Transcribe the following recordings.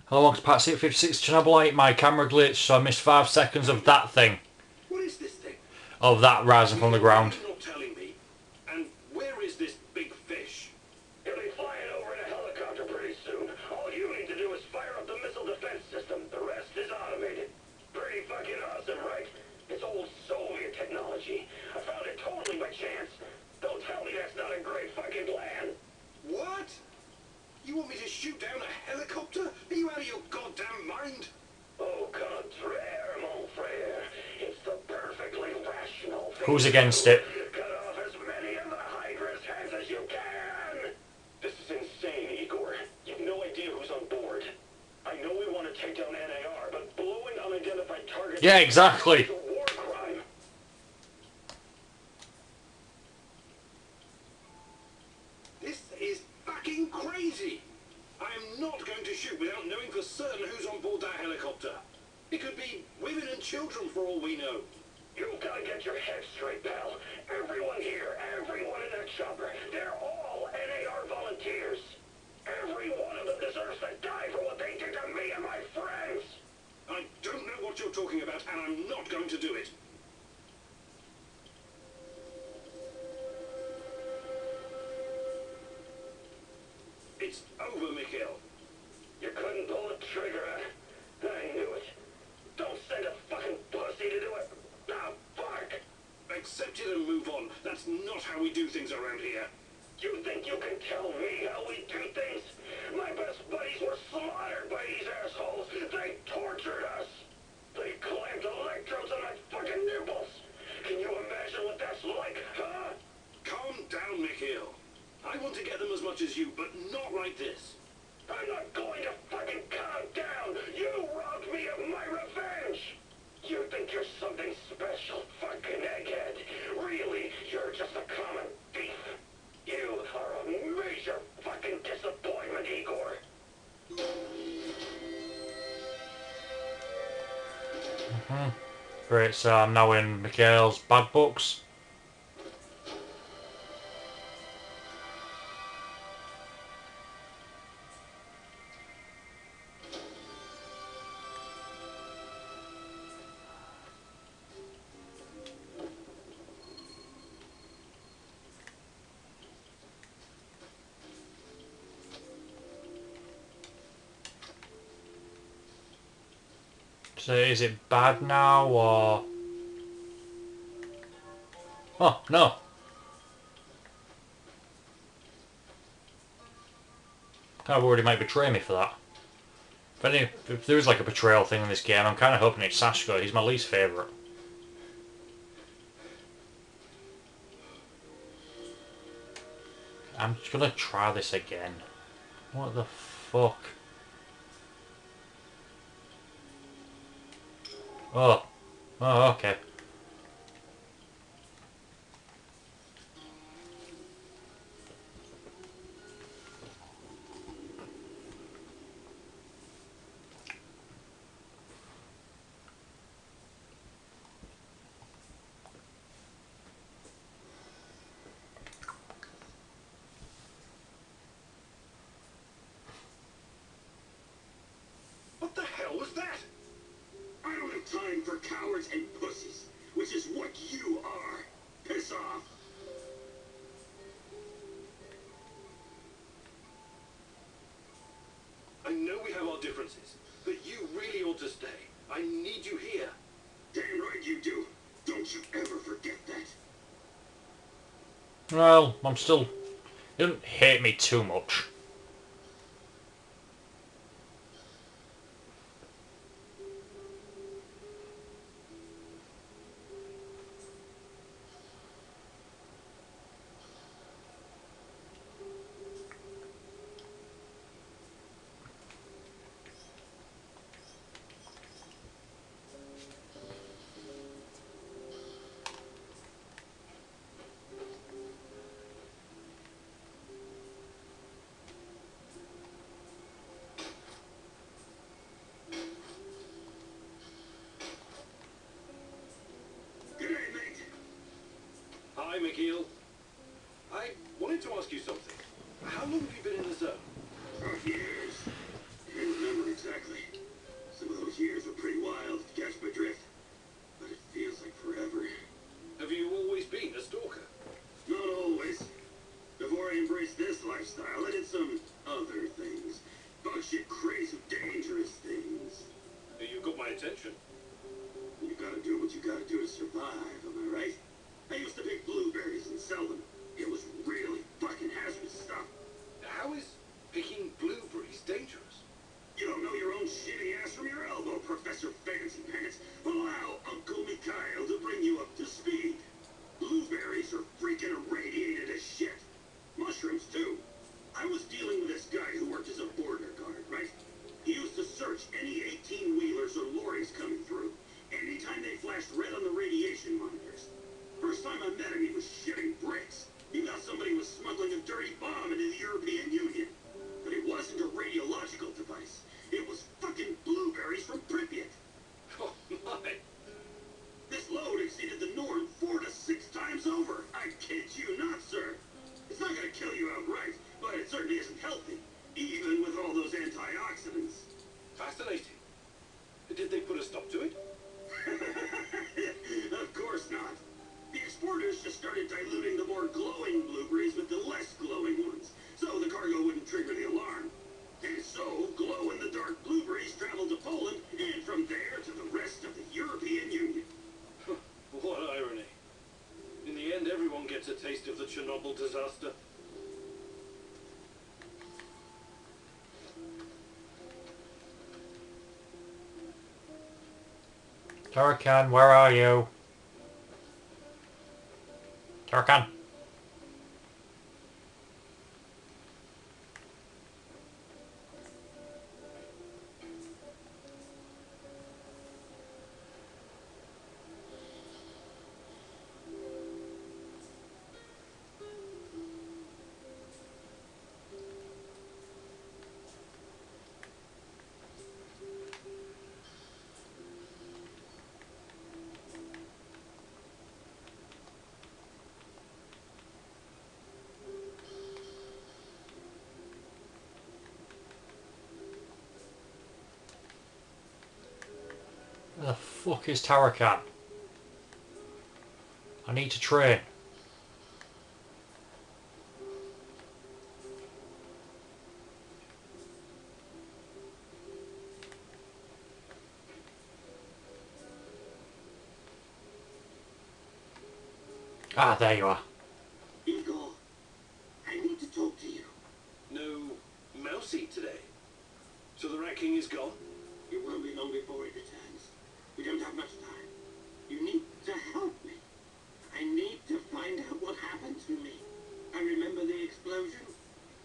Hello, welcome to part 656 Chernobylite. My camera glitched, so I missed 5 seconds of that thing. What is this thing? Of that rising from the ground. You're not telling me. And where is this big fish? He'll be flying over in a helicopter pretty soon. All you need to do is fire up the missile defense system. The rest is automated. Pretty fucking awesome, right? It's old Soviet technology. I found it totally by chance. Don't tell me that's not a great fucking plan. What? You want me to shoot down a helicopter? Are you out of your goddamn mind? Au contraire, mon frère. It's the perfectly rational thing. Who's against it? Cut off as many of the Hydra's heads as you can! This is insane, Igor. You've no idea who's on board. I know we want to take down NAR, but blowing unidentified targets... Yeah, exactly. ...is a war crime. This is fucking crazy. I am not going to shoot without knowing for certain who's on board that helicopter. It could be women and children for all we know. You've got to get your head straight, pal. Everyone here, everyone in that chopper, they're all NAR volunteers. Every one of them deserves to die for what they did to me and my friends. I don't know what you're talking about, and I'm not going to do it. It's over, Mikhail. You couldn't pull the trigger. I knew it. Don't send a fucking pussy to do it. Ah, fuck. Accept it and move on. That's not how we do things around here. You think you can tell me how we do things? My best buddies were slaughtered by these assholes. They tortured us. They clamped electrodes on my fucking nipples. Can you imagine what that's like, huh? Calm down, Mikhail. I want to get them as much as you, but not like this. I'm not going to fucking calm down. You robbed me of my revenge. You think you're something special, fucking egghead. Really, you're just a common thief. You are a major fucking disappointment, Igor. Great, so I'm now in Mikhail's bad books. So is it bad now, or... Oh, no. Kind of worried he might betray me for that. But anyway, if there is like a betrayal thing in this game, I'm kind of hoping it's Sashko. He's my least favourite. I'm just gonna try this again. What the fuck? Oh. Oh, okay. What the hell was that? I don't have time for cowards and pussies, which is what you are. Piss off. I know we have our differences, but you really ought to stay. I need you here. Damn right you do. Don't you ever forget that. Well, I'm still... He doesn't hate me too much. Hi, Mikhail. I wanted to ask you something. How long have you been in the zone? Years. Can't remember exactly. attention. You gotta do what you gotta do to survive, am I right? I used to pick blueberries and sell them. It was really fucking hazardous stuff. How is picking blueberries dangerous? You don't know your own shitty ass from your elbow, Professor Fancy Pants. Allow Uncle Mikhail to bring you up to speed. Blueberries are freaking irradiated as shit. Mushrooms, too. I was dealing with this guy who worked as a border guard, right? He used to search any 18-wheelers or lorries coming through. Anytime they flashed red on the radiation monitors. First time I met him, he was shitting bricks. He thought somebody was smuggling a dirty bomb into the European Union. But it wasn't a radiological device. It was fucking blueberries from Pripyat. Oh my. This load exceeded the norm 4 to 6 times over. I kid you not, sir. It's not gonna kill you outright, but it certainly isn't healthy, even with all those antioxidants. Fascinating. Did they put a stop to it? Of course not. The exporters just started diluting the more glowing blueberries with the less glowing ones, so the cargo wouldn't trigger the alarm. And so, glow-in-the-dark blueberries traveled to Poland, and from there to the rest of the European Union. What irony. In the end, everyone gets a taste of the Chernobyl disaster. Tarakan, where are you? Tarakan. Where the fuck is Tarakan? I need to train. Ah, there you are. Igor, I need to talk to you. No mousey today. So the Rat King is gone? It won't be long before it returns. We don't have much time. You need to help me. I need to find out what happened to me. I remember the explosion.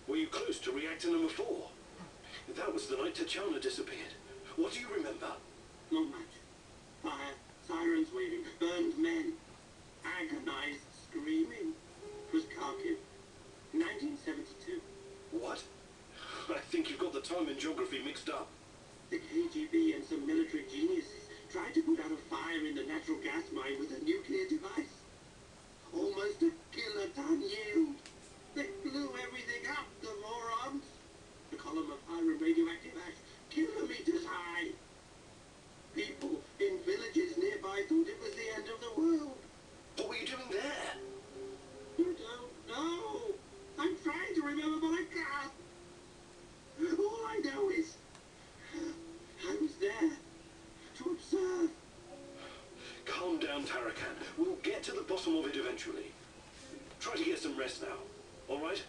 Were you close to reactor number 4? That was the night Tachana disappeared. What do you remember? Not much. Fire, sirens waving, burned men. Agonized screaming. It was Kharkiv. 1972. What? I think you've got the time and geography mixed up. The KGB and some military geniuses tried to put out a fire in the natural gas mine with a nuclear device. Almost a kiloton yield. They blew everything up, the morons. The column of fire and radioactive ash, kilometers high. People in villages nearby thought it was the end of the world. What were you doing there? You don't know. I'm trying to remember, but I can't. All I know is I was there to observe. Calm down, Tarakan. We'll get to the bottom of it eventually. Try to get some rest now, all right?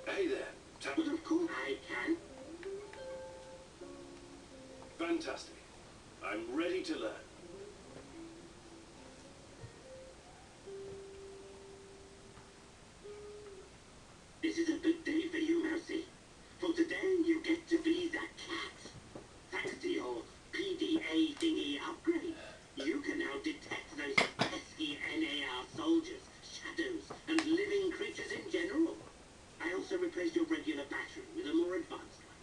Hey there, But of course I can. Fantastic. I'm ready to learn. This is a big day for you, Mercy. For today, you get to be the cat. Thanks to your PDA thingy upgrade, you can now detect those pesky NAR soldiers, shadows, and living creatures in general. I also replaced your regular battery with a more advanced one.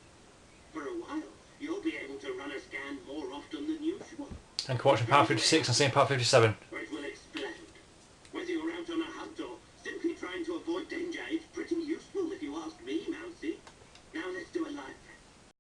For a while, you'll be able to run a scan more often than usual. Thank you for watching part 56 and seeing part 57.